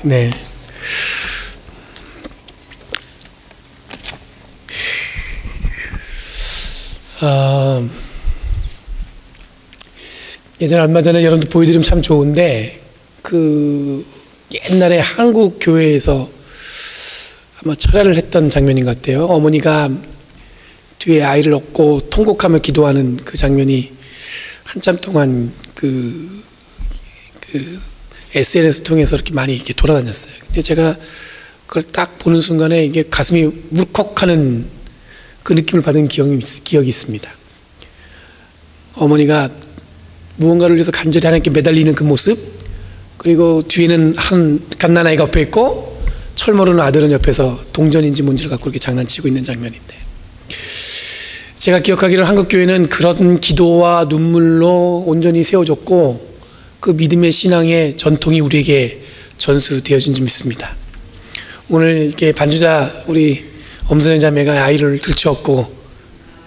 네. 예전에 얼마 전에 여러분들 보여드리면 참 좋은데, 그 옛날에 한국 교회에서 아마 철야를 했던 장면인 것 같아요. 어머니가 뒤에 아이를 업고 통곡하며 기도하는 그 장면이 한참 동안 그 SNS 통해서 이렇게 많이 이렇게 돌아다녔어요. 근데 제가 그걸 딱 보는 순간에 이게 가슴이 울컥하는 그 느낌을 받은 기억이 있습니다. 어머니가 무언가를 위해서 간절히 하나님께 매달리는 그 모습, 그리고 뒤에는 한 갓난아이가 옆에 있고 철 모르는 아들은 옆에서 동전인지 뭔지를 갖고 이렇게 장난치고 있는 장면인데, 제가 기억하기로 한국 교회는 그런 기도와 눈물로 온전히 세워졌고 그 믿음의 신앙의 전통이 우리에게 전수되어진 줄 믿습니다. 오늘 이렇게 반주자 우리 엄선영 자매가 아이를 들쳐업고,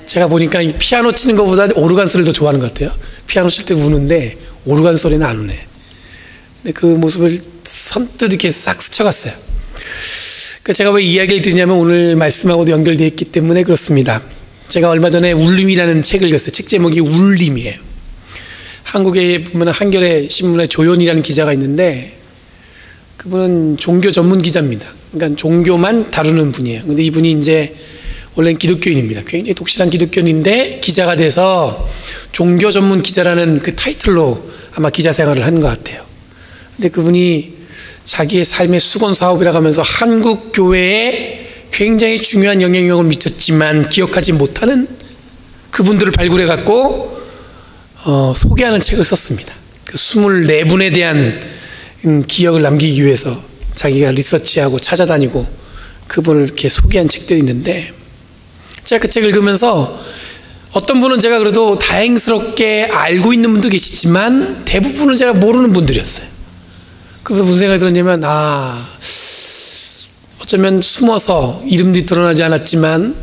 제가 보니까 피아노 치는 것보다 오르간 소리를 더 좋아하는 것 같아요. 피아노 칠 때 우는데 오르간 소리는 안 우네. 근데 그 모습을 선뜻 이렇게 싹 스쳐갔어요. 제가 왜 이야기를 드리냐면 오늘 말씀하고도 연결되어 있기 때문에 그렇습니다. 제가 얼마 전에 울림이라는 책을 읽었어요. 책 제목이 울림이에요. 한국에 보면 한겨레 신문에 조연이라는 기자가 있는데, 그분은 종교 전문 기자입니다. 그러니까 종교만 다루는 분이에요. 근데 이분이 이제 원래는 기독교인입니다. 굉장히 독실한 기독교인인데 기자가 돼서 종교 전문 기자라는 그 타이틀로 아마 기자 생활을 한 것 같아요. 근데 그분이 자기의 삶의 수건 사업이라고 하면서 한국 교회에 굉장히 중요한 영향력을 미쳤지만 기억하지 못하는 그분들을 발굴해 갖고 소개하는 책을 썼습니다. 그 24분에 대한 기억을 남기기 위해서 자기가 리서치하고 찾아다니고 그분을 이렇게 소개한 책들이 있는데, 제가 그 책을 읽으면서 어떤 분은 제가 그래도 다행스럽게 알고 있는 분도 계시지만 대부분은 제가 모르는 분들이었어요. 그래서 무슨 생각이 들었냐면, 어쩌면 숨어서 이름도 드러나지 않았지만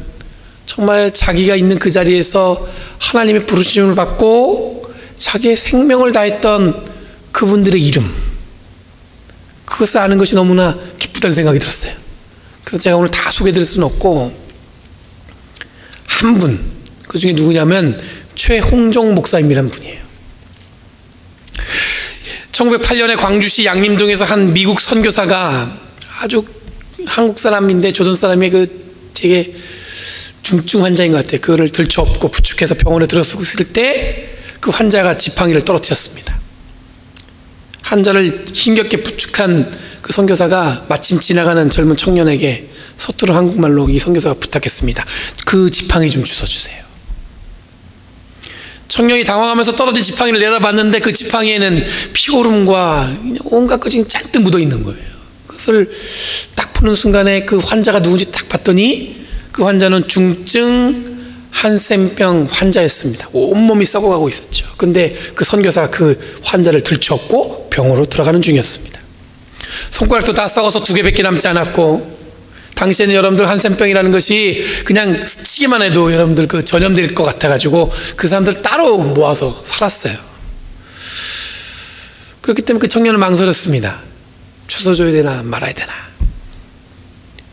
정말 자기가 있는 그 자리에서 하나님의 부르심을 받고 자기의 생명을 다했던 그분들의 이름, 그것을 아는 것이 너무나 기쁘다는 생각이 들었어요. 그래서 제가 오늘 다 소개해드릴 수는 없고, 한 분, 그 중에 누구냐면 최홍종 목사님이라는 분이에요. 1908년에 광주시 양림동에서 한 미국 선교사가, 아주 한국 사람인데 조선 사람의 그 되게 중증 환자인 것 같아요. 그거를 들쳐업고 부축해서 병원에 들어서고 있을 때 그 환자가 지팡이를 떨어뜨렸습니다. 환자를 힘겹게 부축한 그 선교사가 마침 지나가는 젊은 청년에게 서투른 한국말로 이 선교사가 부탁했습니다. 그 지팡이 좀 주워주세요. 청년이 당황하면서 떨어진 지팡이를 내려봤는데 그 지팡이에는 피고름과 온갖 것이 잔뜩 묻어 있는 거예요. 그것을 딱 보는 순간에 그 환자가 누군지 딱 봤더니 그 환자는 중증 한센병 환자였습니다. 온몸이 썩어가고 있었죠. 근데 그 선교사가 그 환자를 들쳐업고 병원으로 들어가는 중이었습니다. 손가락도 다 썩어서 2개밖에 남지 않았고, 당시에는 여러분들 한센병이라는 것이 그냥 스치기만 해도 여러분들 그 전염될 것 같아가지고 그 사람들 따로 모아서 살았어요. 그렇기 때문에 그 청년은 망설였습니다. 주워줘야 되나 말아야 되나.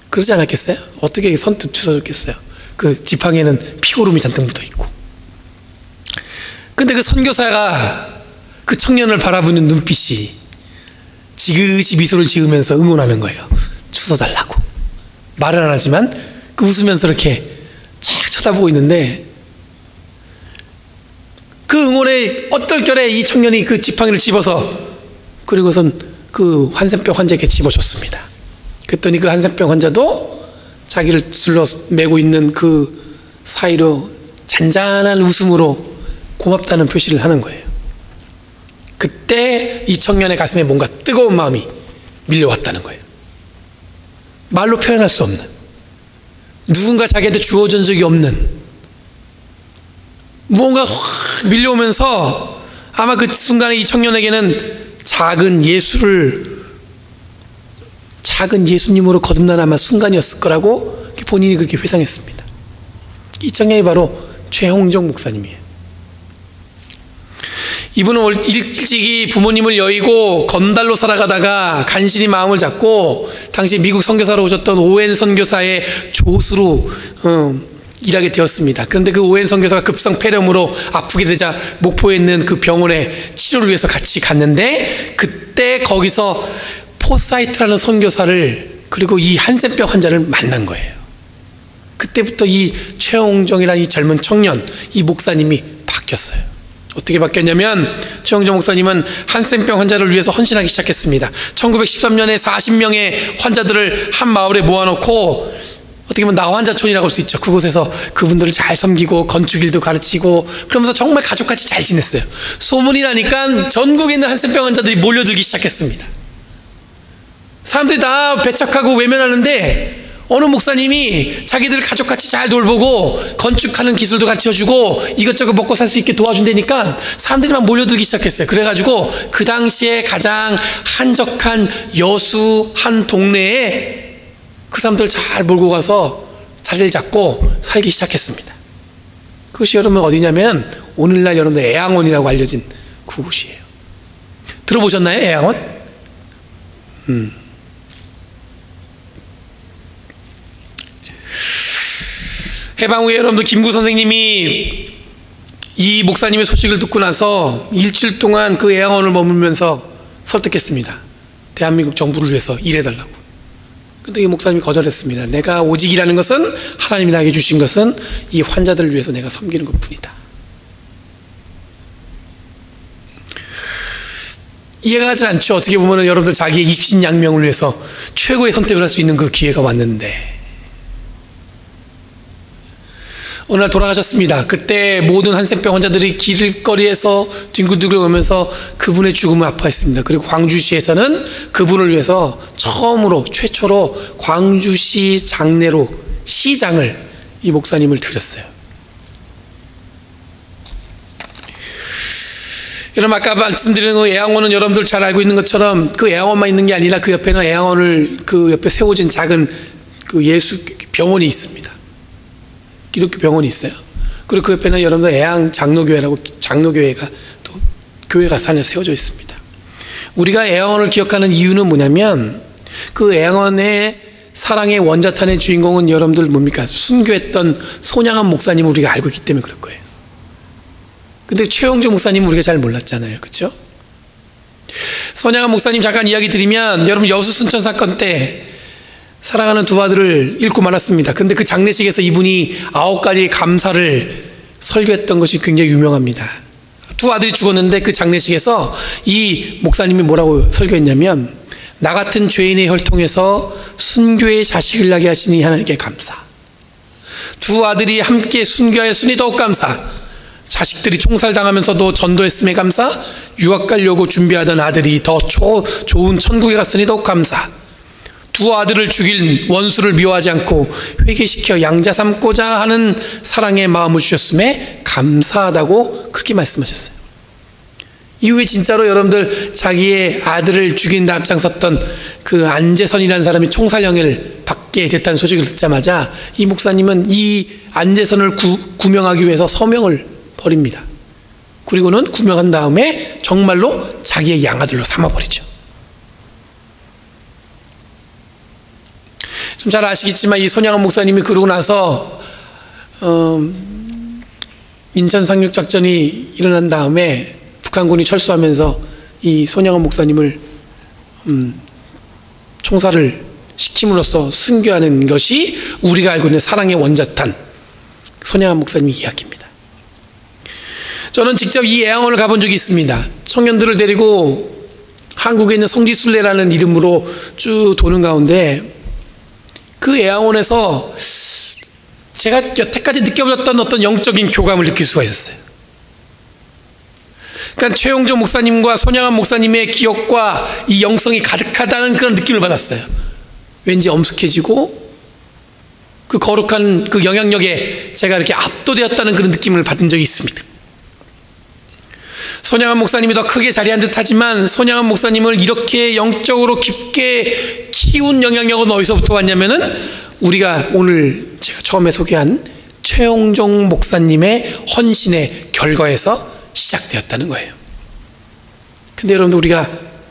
그러지 않았겠어요? 어떻게 선뜻 주워줬겠어요? 그 지팡이에는 피고름이 잔뜩 묻어있고. 근데 그 선교사가 그 청년을 바라보는 눈빛이 지그시 미소를 지으면서 응원하는 거예요. 주워달라고. 말은 안 하지만 그 웃으면서 이렇게 쫙 쳐다보고 있는데, 그 응원의 어떨결에 이 청년이 그 지팡이를 집어서, 그리고선 그 한센병 환자에게 집어줬습니다. 그랬더니 그 한센병 환자도 자기를 둘러 매고 있는 그 사이로 잔잔한 웃음으로 고맙다는 표시를 하는 거예요. 그때 이 청년의 가슴에 뭔가 뜨거운 마음이 밀려왔다는 거예요. 말로 표현할 수 없는, 누군가 자기한테 주어진 적이 없는 무언가 확 밀려오면서 아마 그 순간에 이 청년에게는 작은 예수님으로 거듭난 아마 순간이었을 거라고 본인이 그렇게 회상했습니다. 이 청년이 바로 최홍종 목사님이에요. 이분은 일찍이 부모님을 여의고 건달로 살아가다가 간신히 마음을 잡고 당시 미국 선교사로 오셨던 오웬 선교사의 조수로 일하게 되었습니다. 그런데 그 오웬 선교사가 급성 폐렴으로 아프게 되자 목포에 있는 그 병원에 치료를 위해서 같이 갔는데, 그때 거기서 포사이트라는 선교사를, 그리고 이 한센병 환자를 만난 거예요. 그때부터 이 최홍정이라는 이 젊은 청년, 이 목사님이 바뀌었어요. 어떻게 바뀌었냐면, 최홍정 목사님은 한센병 환자를 위해서 헌신하기 시작했습니다. 1913년에 40명의 환자들을 한 마을에 모아놓고, 어떻게 보면 나환자촌이라고 할 수 있죠. 그곳에서 그분들을 잘 섬기고 건축일도 가르치고 그러면서 정말 가족같이 잘 지냈어요. 소문이 나니까 전국에 있는 한센병 환자들이 몰려들기 시작했습니다. 사람들이 다 배척하고 외면하는데, 어느 목사님이 자기들 가족같이 잘 돌보고 건축하는 기술도 가르쳐주고 이것저것 먹고 살 수 있게 도와준다니까 사람들이 막 몰려들기 시작했어요. 그래가지고 그 당시에 가장 한적한 여수 한 동네에 그 사람들 잘 몰고 가서 자리를 잡고 살기 시작했습니다. 그것이 여러분 어디냐면 오늘날 여러분들 애양원이라고 알려진 그곳이에요. 들어보셨나요? 애양원? 해방 후에 여러분들 김구 선생님이 이 목사님의 소식을 듣고 나서 일주일 동안 그 애양원을 머물면서 설득했습니다. 대한민국 정부를 위해서 일해달라고. 근데 이 목사님이 거절했습니다. 내가 오직 일하는 것은, 하나님이 나에게 주신 것은 이 환자들을 위해서 내가 섬기는 것뿐이다. 이해가 가지 않죠. 어떻게 보면 여러분들 자기의 입신양명을 위해서 최고의 선택을 할 수 있는 그 기회가 왔는데, 어느 날 돌아가셨습니다. 그때 모든 한센병 환자들이 길거리에서 뒹굴뒹굴 오면서 그분의 죽음을 아파했습니다. 그리고 광주시에서는 그분을 위해서 최초로 광주시 장례로 시장을 이 목사님을 드렸어요. 여러분, 아까 말씀드린 그 애양원은 여러분들 잘 알고 있는 것처럼 그 애양원만 있는 게 아니라 그 옆에는 애양원을 그 옆에 세워진 작은 그 예수 병원이 있습니다. 기독교 병원이 있어요. 그리고 그 옆에는 여러분들 애양 장로교회라고 장로교회가 또 교회가 산에 세워져 있습니다. 우리가 애양원을 기억하는 이유는 뭐냐면, 그 애양원의 사랑의 원자탄의 주인공은 여러분들 뭡니까? 순교했던 손양한 목사님을 우리가 알고 있기 때문에 그럴 거예요. 근데 최홍정 목사님은 우리가 잘 몰랐잖아요. 그렇죠? 손양한 목사님 잠깐 이야기 드리면, 여러분 여수 순천 사건 때 사랑하는 두 아들을 잃고 말았습니다. 근데 그 장례식에서 이분이 9가지 감사를 설교했던 것이 굉장히 유명합니다. 두 아들이 죽었는데 그 장례식에서 이 목사님이 뭐라고 설교했냐면, 나 같은 죄인의 혈통에서 순교의 자식을 나게 하시니 하나님께 감사. 두 아들이 함께 순교하였으니 더욱 감사. 자식들이 총살당하면서도 전도했음에 감사. 유학 가려고 준비하던 아들이 더 좋은 천국에 갔으니 더욱 감사. 두 아들을 죽일 원수를 미워하지 않고 회개시켜 양자 삼고자 하는 사랑의 마음을 주셨음에 감사하다고 그렇게 말씀하셨어요. 이후에 진짜로 여러분들 자기의 아들을 죽인 데 앞장섰던 그 안재선이라는 사람이 총살형을 받게 됐다는 소식을 듣자마자 이 목사님은 이 안재선을 구명하기 위해서 서명을 버립니다. 그리고는 구명한 다음에 정말로 자기의 양아들로 삼아버리죠. 좀 잘 아시겠지만 이 손양한 목사님이 그러고 나서 인천 상륙작전이 일어난 다음에 북한군이 철수하면서 이 손양한 목사님을 총살을 시킴으로써 순교하는 것이 우리가 알고 있는 사랑의 원자탄 손양한 목사님의 이야기입니다. 저는 직접 이 애양원을 가본 적이 있습니다. 청년들을 데리고 한국에 있는 성지순례라는 이름으로 쭉 도는 가운데, 그 애양원에서 제가 여태까지 느껴보셨던 어떤 영적인 교감을 느낄 수가 있었어요. 그러니까 최홍정 목사님과 손양한 목사님의 기억과 이 영성이 가득하다는 그런 느낌을 받았어요. 왠지 엄숙해지고 그 거룩한 그 영향력에 제가 이렇게 압도되었다는 그런 느낌을 받은 적이 있습니다. 손양한 목사님이 더 크게 자리한 듯 하지만, 손양한 목사님을 이렇게 영적으로 깊게 키운 영향력은 어디서부터 왔냐면은, 우리가 오늘 제가 처음에 소개한 최홍정 목사님의 헌신의 결과에서 시작되었다는 거예요. 근데 여러분들 우리가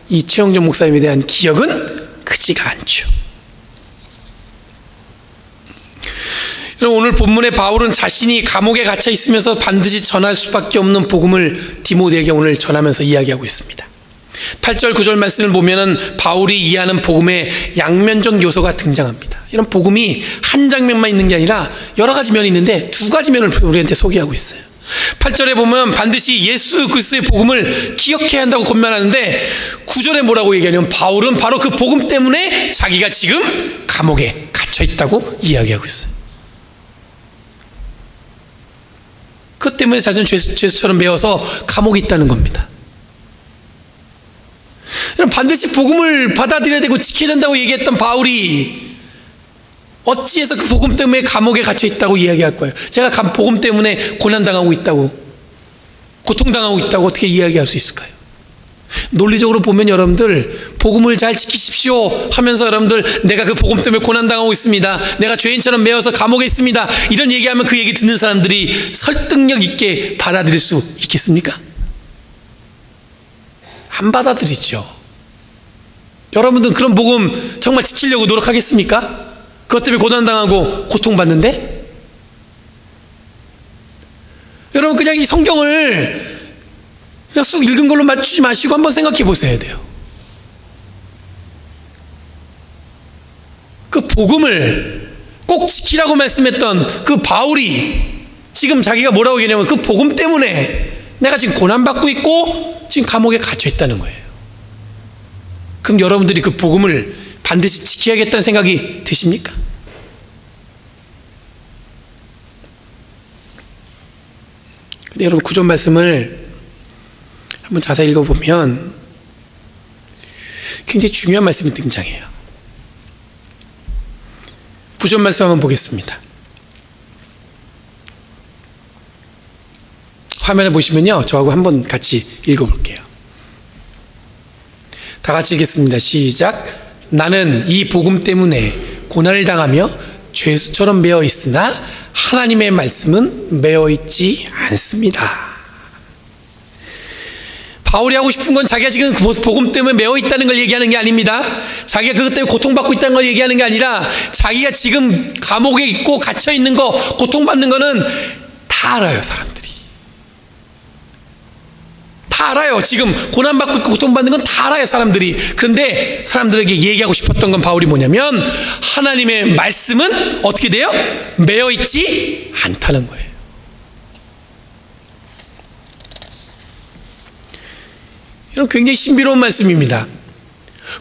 이 최영정 목사님에 대한 기억은 크지가 않죠. 여러분, 오늘 본문의 바울은 자신이 감옥에 갇혀 있으면서 반드시 전할 수밖에 없는 복음을 디모데에게 오늘 전하면서 이야기하고 있습니다. 8절 9절 말씀을 보면은 바울이 이해하는 복음의 양면적 요소가 등장합니다. 이런 복음이 한 장면만 있는 게 아니라 여러 가지 면이 있는데 두 가지 면을 우리한테 소개하고 있어요. 8절에 보면 반드시 예수 그리스도의 복음을 기억해야 한다고 권면하는데 9절에 뭐라고 얘기하냐면 바울은 바로 그 복음 때문에 자기가 지금 감옥에 갇혀 있다고 이야기하고 있어요. 그것 때문에 자신은 죄수처럼 매어서 감옥에 있다는 겁니다. 반드시 복음을 받아들여야 되고 지켜야 된다고 얘기했던 바울이 어찌해서 그 복음 때문에 감옥에 갇혀 있다고 이야기할 거예요? 제가 복음 때문에 고난당하고 있다고, 고통당하고 있다고 어떻게 이야기할 수 있을까요? 논리적으로 보면 여러분들 복음을 잘 지키십시오 하면서 여러분들 내가 그 복음 때문에 고난당하고 있습니다, 내가 죄인처럼 매여서 감옥에 있습니다, 이런 얘기하면 그 얘기 듣는 사람들이 설득력 있게 받아들일 수 있겠습니까? 안 받아들이죠. 여러분들은 그런 복음 정말 지키려고 노력하겠습니까? 그것 때문에 고난당하고 고통받는데? 여러분, 그냥 이 성경을 그냥 쑥 읽은 걸로 맞추지 마시고 한번 생각해 보셔야 돼요. 그 복음을 꼭 지키라고 말씀했던 그 바울이 지금 자기가 뭐라고 얘기하냐면 그 복음 때문에 내가 지금 고난받고 있고 지금 감옥에 갇혀 있다는 거예요. 그럼 여러분들이 그 복음을 반드시 지켜야겠다는 생각이 드십니까? 근데 여러분, 구절 말씀을 한번 자세히 읽어보면 굉장히 중요한 말씀이 등장해요. 구절 말씀 한번 보겠습니다. 화면에 보시면요, 저하고 한번 같이 읽어볼게요. 다 같이 읽겠습니다. 시작. 나는 이 복음 때문에 고난을 당하며 죄수처럼 매어 있으나 하나님의 말씀은 매어 있지 않습니다. 바울이 하고 싶은 건 자기가 지금 그 복음 때문에 매어 있다는 걸 얘기하는 게 아닙니다. 자기가 그것 때문에 고통받고 있다는 걸 얘기하는 게 아니라 자기가 지금 감옥에 있고 갇혀 있는 거, 고통받는 거는 다 알아요. 사람들이 다 알아요. 지금 고난받고 있고 고통받는 건 다 알아요. 사람들이. 그런데 사람들에게 얘기하고 싶었던 건 바울이 뭐냐면 하나님의 말씀은 어떻게 돼요? 매어 있지 않다는 거예요. 이런 굉장히 신비로운 말씀입니다.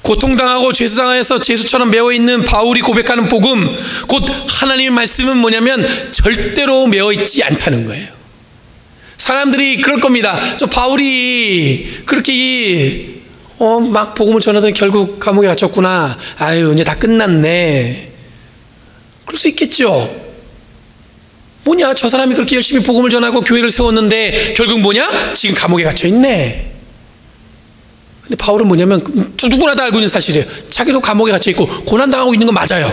고통당하고 죄수당해서 죄수처럼 매어 있는 바울이 고백하는 복음, 곧 하나님의 말씀은 뭐냐면 절대로 매어 있지 않다는 거예요. 사람들이 그럴 겁니다. 저 바울이 그렇게 막 복음을 전하더니 결국 감옥에 갇혔구나. 아유, 이제 다 끝났네. 그럴 수 있겠죠. 뭐냐, 저 사람이 그렇게 열심히 복음을 전하고 교회를 세웠는데 결국 뭐냐? 지금 감옥에 갇혀 있네. 근데 바울은 뭐냐면 누구나 다 알고 있는 사실이에요. 자기도 감옥에 갇혀 있고 고난당하고 있는 건 맞아요.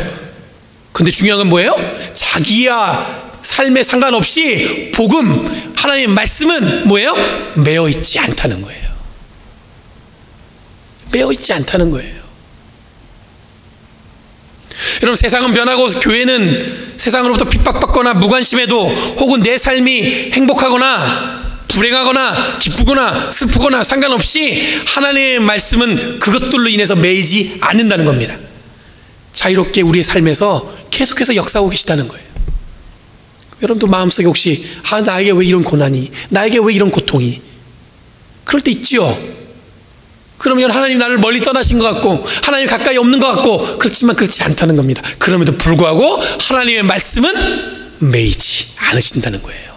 근데 중요한 건 뭐예요? 자기야 삶에 상관없이 복음, 하나님의 말씀은 뭐예요? 매어 있지 않다는 거예요. 매어 있지 않다는 거예요. 여러분, 세상은 변하고 교회는 세상으로부터 핍박받거나 무관심해도 혹은 내 삶이 행복하거나 불행하거나 기쁘거나 슬프거나 상관없이 하나님의 말씀은 그것들로 인해서 매이지 않는다는 겁니다. 자유롭게 우리의 삶에서 계속해서 역사하고 계시다는 거예요. 여러분도 마음속에 혹시 나에게 왜 이런 고난이, 나에게 왜 이런 고통이, 그럴 때 있지요. 그러면 하나님 나를 멀리 떠나신 것 같고 하나님 가까이 없는 것 같고, 그렇지만 그렇지 않다는 겁니다. 그럼에도 불구하고 하나님의 말씀은 매이지 않으신다는 거예요.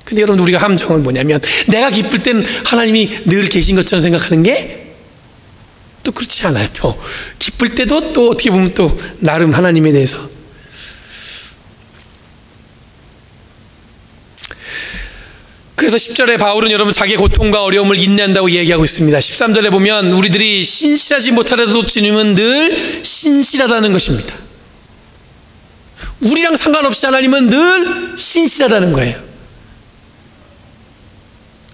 근데 여러분, 우리가 함정은 뭐냐면 내가 기쁠 땐 하나님이 늘 계신 것처럼 생각하는 게 또 그렇지 않아요. 또 기쁠 때도 또 어떻게 보면 또 나름 하나님에 대해서. 그래서 10절에 바울은 여러분 자기의 고통과 어려움을 인내한다고 얘기하고 있습니다. 13절에 보면 우리들이 신실하지 못하더라도 주님은 늘 신실하다는 것입니다. 우리랑 상관없이 하나님은 늘 신실하다는 거예요.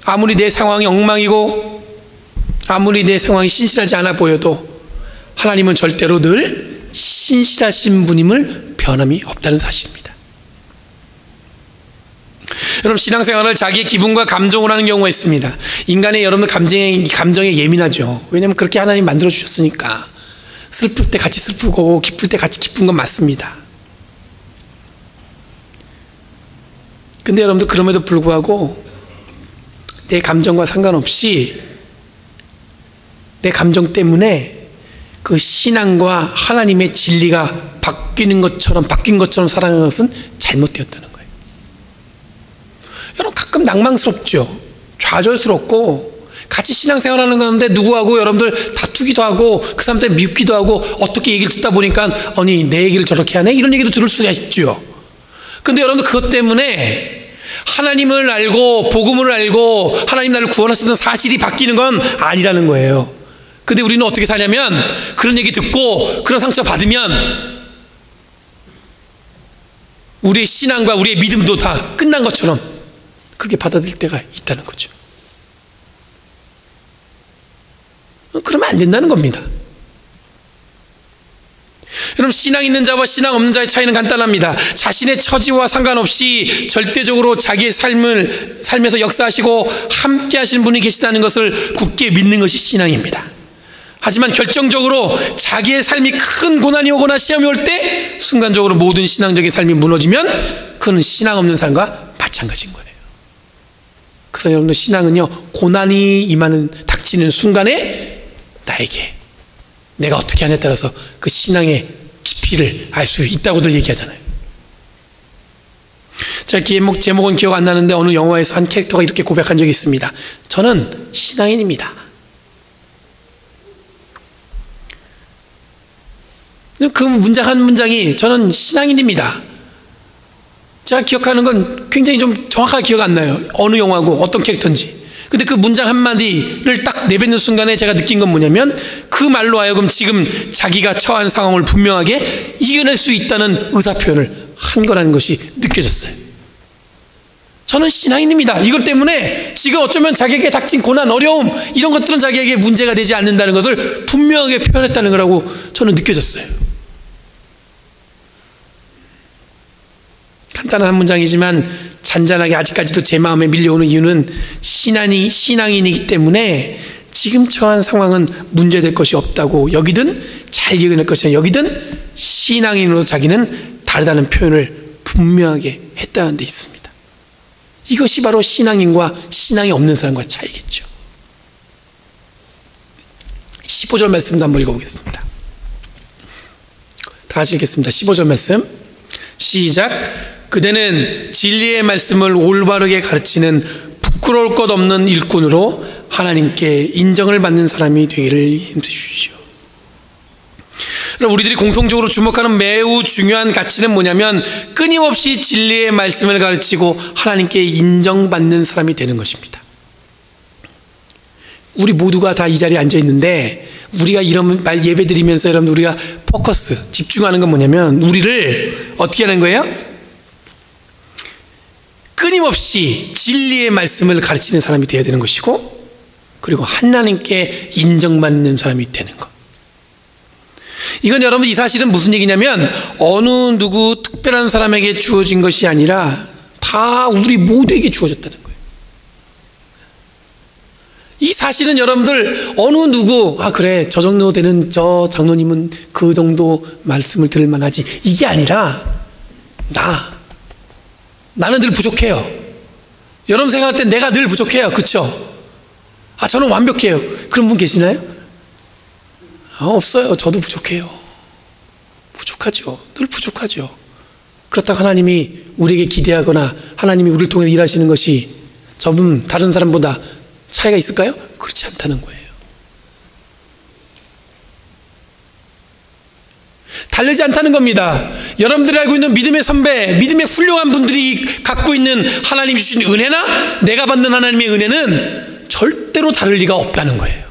아무리 내 상황이 엉망이고 아무리 내 상황이 신실하지 않아 보여도 하나님은 절대로 늘 신실하신 분임을 변함이 없다는 사실입니다. 여러분, 신앙생활을 자기의 기분과 감정으로 하는 경우가 있습니다. 인간의 여러분 감정에 예민하죠. 왜냐하면 그렇게 하나님 만들어 주셨으니까. 슬플 때 같이 슬프고 기쁠 때 같이 기쁜 건 맞습니다. 근데 여러분들, 그럼에도 불구하고 내 감정과 상관없이 내 감정 때문에 그 신앙과 하나님의 진리가 바뀐 것처럼 살아가는 것은 잘못되었다는 거예요. 여러분, 가끔 낭망스럽죠. 좌절스럽고 같이 신앙생활하는 가운데 누구하고 여러분들 다투기도 하고 그 사람 때문에 미웃기도 하고 어떻게 얘기를 듣다 보니까 아니 내 얘기를 저렇게 하네 이런 얘기도 들을 수가 있죠. 근데 여러분들, 그것 때문에 하나님을 알고 복음을 알고 하나님 나를 구원하셨던 사실이 바뀌는 건 아니라는 거예요. 근데 우리는 어떻게 사냐면 그런 얘기 듣고 그런 상처 받으면 우리의 신앙과 우리의 믿음도 다 끝난 것처럼 그렇게 받아들일 때가 있다는 거죠. 그러면 안 된다는 겁니다. 여러분, 신앙 있는 자와 신앙 없는 자의 차이는 간단합니다. 자신의 처지와 상관없이 절대적으로 자기의 삶에서 역사하시고 함께 하시는 분이 계시다는 것을 굳게 믿는 것이 신앙입니다. 하지만 결정적으로 자기의 삶이 큰 고난이 오거나 시험이 올 때 순간적으로 모든 신앙적인 삶이 무너지면 그는 신앙 없는 삶과 마찬가지인 거예요. 그래서 여러분들, 신앙은요, 고난이 닥치는 순간에 나에게 내가 어떻게 하냐에 따라서 그 신앙의 깊이를 알 수 있다고들 얘기하잖아요. 제가 제목은 기억 안 나는데 어느 영화에서 한 캐릭터가 이렇게 고백한 적이 있습니다. 저는 신앙인입니다. 그 문장 한 문장이 저는 신앙인입니다. 제가 기억하는 건 굉장히 좀 정확하게 기억 안 나요. 어느 영화고 어떤 캐릭터인지. 근데 그 문장 한마디를 딱 내뱉는 순간에 제가 느낀 건 뭐냐면 그 말로 하여금 지금 자기가 처한 상황을 분명하게 이겨낼 수 있다는 의사표현을 한 거라는 것이 느껴졌어요. 저는 신앙인입니다. 이것 때문에 지금 어쩌면 자기에게 닥친 고난, 어려움 이런 것들은 자기에게 문제가 되지 않는다는 것을 분명하게 표현했다는 거라고 저는 느껴졌어요. 간단한 한 문장이지만 잔잔하게 아직까지도 제 마음에 밀려오는 이유는 신앙인이기 때문에 지금 처한 상황은 문제될 것이 없다고 여기든 잘 이겨낼 것이냐 여기든 신앙인으로 자기는 다르다는 표현을 분명하게 했다는 데 있습니다. 이것이 바로 신앙인과 신앙이 없는 사람과 차이겠죠. 15절 말씀도 한번 읽어보겠습니다. 다 같이 읽겠습니다. 15절 말씀 시작. 그대는 진리의 말씀을 올바르게 가르치는 부끄러울 것 없는 일꾼으로 하나님께 인정을 받는 사람이 되기를 힘쓰십시오. 우리들이 공통적으로 주목하는 매우 중요한 가치는 뭐냐면 끊임없이 진리의 말씀을 가르치고 하나님께 인정받는 사람이 되는 것입니다. 우리 모두가 다 이 자리에 앉아 있는데 우리가 이런 말 예배 드리면서 여러분 우리가 포커스, 집중하는 건 뭐냐면 우리를 어떻게 하는 거예요? 끊임없이 진리의 말씀을 가르치는 사람이 되어야 되는 것이고 그리고 하나님께 인정받는 사람이 되는 것. 이건 여러분 이 사실은 무슨 얘기냐면 어느 누구 특별한 사람에게 주어진 것이 아니라 다 우리 모두에게 주어졌다는 거예요. 이 사실은 여러분들 어느 누구 그래 저 정도 되는 저 장로님은 그 정도 말씀을 들을 만하지 이게 아니라 나는 늘 부족해요. 여러분 생각할 때 내가 늘 부족해요. 그렇죠? 저는 완벽해요. 그런 분 계시나요? 없어요. 저도 부족해요. 부족하죠. 늘 부족하죠. 그렇다고 하나님이 우리에게 기대하거나 하나님이 우리를 통해 일하시는 것이 저분 다른 사람보다 차이가 있을까요? 그렇지 않다는 거예요. 다르지 않다는 겁니다. 여러분들이 알고 있는 믿음의 선배, 믿음의 훌륭한 분들이 갖고 있는 하나님이 주신 은혜나 내가 받는 하나님의 은혜는 절대로 다를 리가 없다는 거예요.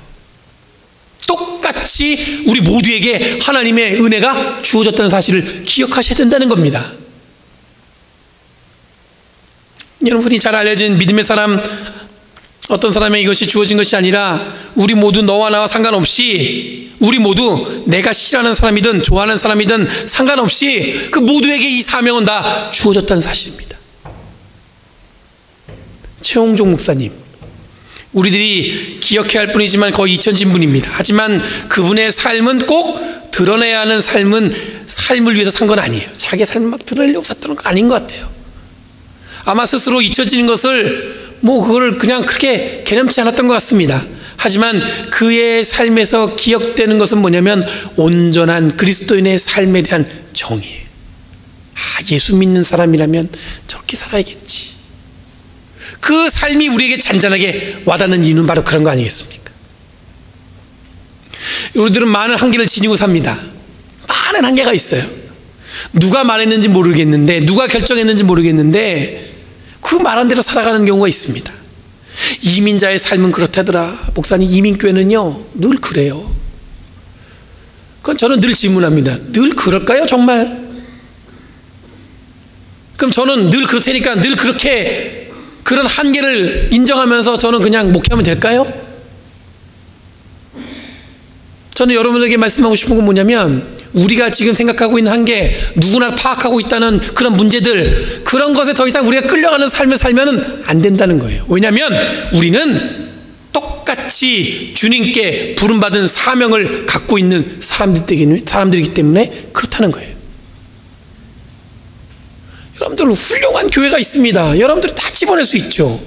똑같이 우리 모두에게 하나님의 은혜가 주어졌다는 사실을 기억하셔야 된다는 겁니다. 여러분이 잘 알려진 믿음의 사람 어떤 사람에게 이것이 주어진 것이 아니라 우리 모두 너와 나와 상관없이, 우리 모두 내가 싫어하는 사람이든 좋아하는 사람이든 상관없이 그 모두에게 이 사명은 다 주어졌다는 사실입니다. 최홍종 목사님, 우리들이 기억해야 할 분이지만 거의 잊혀진 분입니다. 하지만 그분의 삶은 꼭 드러내야 하는 삶을 위해서 산 건 아니에요. 자기 삶을 막 드러내려고 샀던 거 아닌 것 같아요. 아마 스스로 잊혀지는 것을 그걸 그냥 그렇게 개념치 않았던 것 같습니다. 하지만 그의 삶에서 기억되는 것은 뭐냐면 온전한 그리스도인의 삶에 대한 정의예요. 예수 믿는 사람이라면 저렇게 살아야겠지. 그 삶이 우리에게 잔잔하게 와닿는 이유는 바로 그런 거 아니겠습니까? 우리들은 많은 한계를 지니고 삽니다. 많은 한계가 있어요. 누가 말했는지 모르겠는데, 누가 결정했는지 모르겠는데 그 말한 대로 살아가는 경우가 있습니다. 이민자의 삶은 그렇다더라. 목사님, 이민교회는요 늘 그래요. 그건 저는 늘 질문합니다. 늘 그럴까요 정말? 그럼 저는 늘 그렇다니까 늘 그렇게 그런 한계를 인정하면서 저는 그냥 목회하면 될까요? 저는 여러분에게 말씀하고 싶은 건 뭐냐면, 우리가 지금 생각하고 있는 한계, 누구나 파악하고 있다는 그런 문제들, 그런 것에 더 이상 우리가 끌려가는 삶을 살면 안 된다는 거예요. 왜냐하면 우리는 똑같이 주님께 부름받은 사명을 갖고 있는 사람들이기 때문에 그렇다는 거예요. 여러분들 훌륭한 교회가 있습니다. 여러분들이 다 집어낼 수 있죠.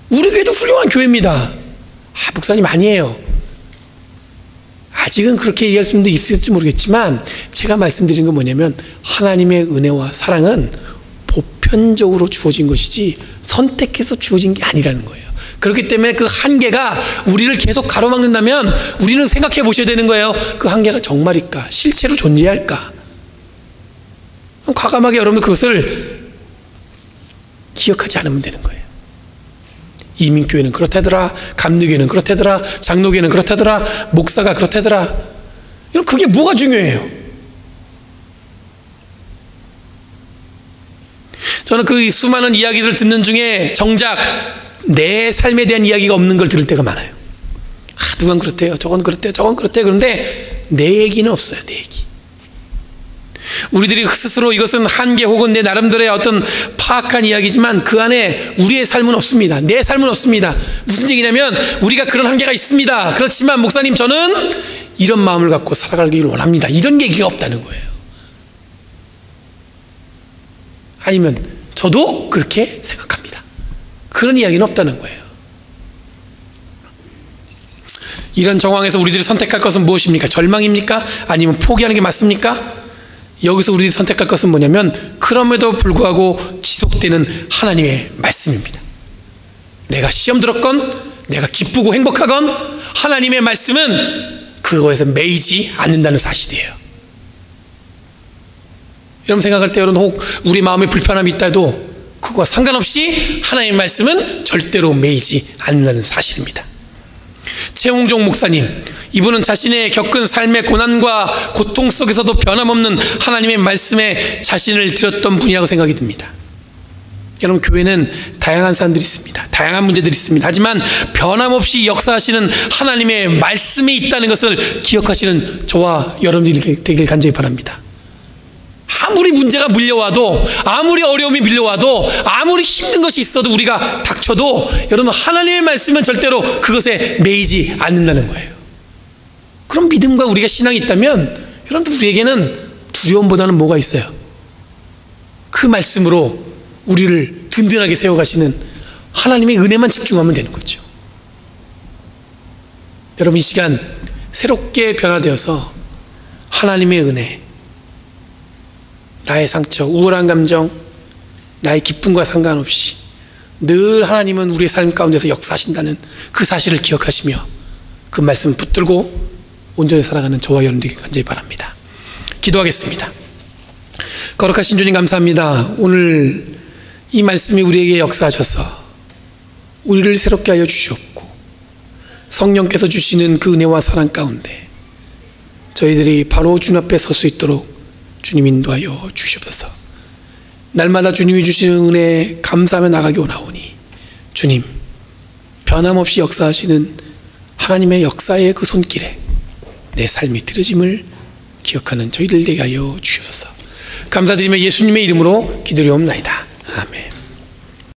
우리 교회도 훌륭한 교회입니다. 목사님 아니에요. 아직은 그렇게 얘기할 수도 있을지 모르겠지만 제가 말씀드린 건 뭐냐면, 하나님의 은혜와 사랑은 보편적으로 주어진 것이지 선택해서 주어진 게 아니라는 거예요. 그렇기 때문에 그 한계가 우리를 계속 가로막는다면 우리는 생각해 보셔야 되는 거예요. 그 한계가 정말일까? 실제로 존재할까? 과감하게 여러분들 그것을 기억하지 않으면 되는 거예요. 이민교회는 그렇다더라, 감리교회는 그렇다더라, 장로교회는 그렇다더라, 목사가 그렇다더라. 그게 뭐가 중요해요? 저는 그 수많은 이야기들을 듣는 중에 정작 내 삶에 대한 이야기가 없는 걸 들을 때가 많아요. 누군 그렇대요, 저건 그렇대요, 저건 그렇대요. 그런데 내 얘기는 없어요. 내 얘기. 우리들이 스스로 이것은 한계 혹은 내 나름대로의 어떤 파악한 이야기지만 그 안에 우리의 삶은 없습니다. 내 삶은 없습니다. 무슨 얘기냐면, 우리가 그런 한계가 있습니다. 그렇지만 목사님 저는 이런 마음을 갖고 살아가기를 원합니다. 이런 얘기가 없다는 거예요. 아니면 저도 그렇게 생각합니다. 그런 이야기는 없다는 거예요. 이런 정황에서 우리들이 선택할 것은 무엇입니까? 절망입니까? 아니면 포기하는 게 맞습니까? 여기서 우리들이 선택할 것은 뭐냐면, 그럼에도 불구하고 지속되는 하나님의 말씀입니다. 내가 시험 들었건 내가 기쁘고 행복하건 하나님의 말씀은 그거에서 매이지 않는다는 사실이에요. 여러분 생각할 때 여러분 혹 우리 마음에 불편함이 있다 해도 그거와 상관없이 하나님의 말씀은 절대로 매이지 않는다는 사실입니다. 최홍종 목사님, 이분은 자신의 겪은 삶의 고난과 고통 속에서도 변함없는 하나님의 말씀에 자신을 드렸던 분이라고 생각이 듭니다. 여러분, 교회는 다양한 사람들이 있습니다. 다양한 문제들이 있습니다. 하지만 변함없이 역사하시는 하나님의 말씀이 있다는 것을 기억하시는 저와 여러분들이 되길 간절히 바랍니다. 아무리 문제가 밀려와도, 아무리 어려움이 밀려와도, 아무리 힘든 것이 있어도, 우리가 닥쳐도 여러분 하나님의 말씀은 절대로 그것에 매이지 않는다는 거예요. 그럼 믿음과 우리가 신앙이 있다면 여러분들 우리에게는 두려움보다는 뭐가 있어요? 그 말씀으로 우리를 든든하게 세워가시는 하나님의 은혜만 집중하면 되는 거죠. 여러분 이 시간 새롭게 변화되어서 하나님의 은혜, 나의 상처, 우울한 감정, 나의 기쁨과 상관없이 늘 하나님은 우리의 삶 가운데서 역사하신다는 그 사실을 기억하시며 그 말씀 붙들고 온전히 살아가는 저와 여러분들에게 간절히 바랍니다. 기도하겠습니다. 거룩하신 주님 감사합니다. 오늘 이 말씀이 우리에게 역사하셔서 우리를 새롭게 하여 주셨고, 성령께서 주시는 그 은혜와 사랑 가운데 저희들이 바로 주님 앞에 설 수 있도록 주님 인도하여 주시옵소서. 날마다 주님이 주시는 은혜 감사하며 나가기 원하오니 주님, 변함없이 역사하시는 하나님의 역사의 그 손길에 내 삶이 들어짐을 기억하는 저희들 되게 하여 주시옵소서. 감사드리며 예수님의 이름으로 기도드리옵나이다. 아멘.